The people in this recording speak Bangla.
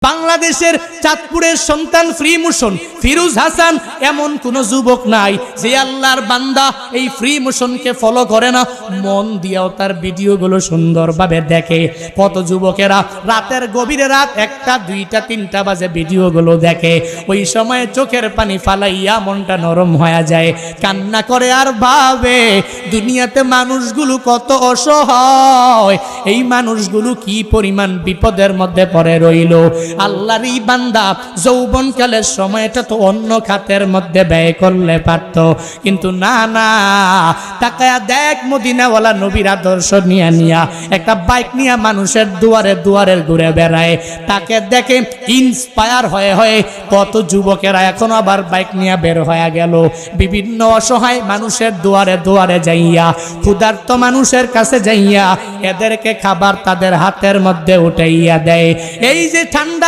বাংলাদেশের চাঁদপুরের সন্তান ফ্রি মোশন ফিরোজ হাসান এমন কোন যুবক নাই যে আল্লাহর বান্দা এই ফ্রি মোশনকে ফলো করে না, মন দিয়েও তার ভিডিওগুলো সুন্দরভাবে দেখে। কত যুবকেরা রাতের গভীরে রাত 1টা 2টা 3টা বাজে ভিডিওগুলো দেখে, ওই সময় চোখের পানি ফালাইয়া মনটা নরম হয়ে যায়, কান্না করে আর ভাবে দুনিয়াতে মানুষগুলো কত অসহায়, এই মানুষগুলো কি পরিমাণ বিপদের মধ্যে পড়ে রইল। আল্লাহর এই বান্দা যৌবনকালের সময়টা তো অন্য খাতের মধ্যে ব্যয় করলে পারত, কিন্তু না না, তাকায়া দেখ মদিনাওয়ালা নবীর আদর্শ নিয়া একটা বাইক নিয়ে মানুষের দুয়ারে দুয়ারে ঘুরে বেড়ায়, তাকে দেখে ইন্সপায়ার হয়ে কত যুবকেরা এখন আবার বাইক নিয়ে বের হয়ে গেল, বিভিন্ন অসহায় মানুষের দুয়ারে দুয়ারে যাইয়া, ক্ষুধার্ত মানুষের কাছে যাইয়া এদেরকে খাবার তাদের হাতের মধ্যে উঠাইয়া দেয়। এই যে ঠান্ডা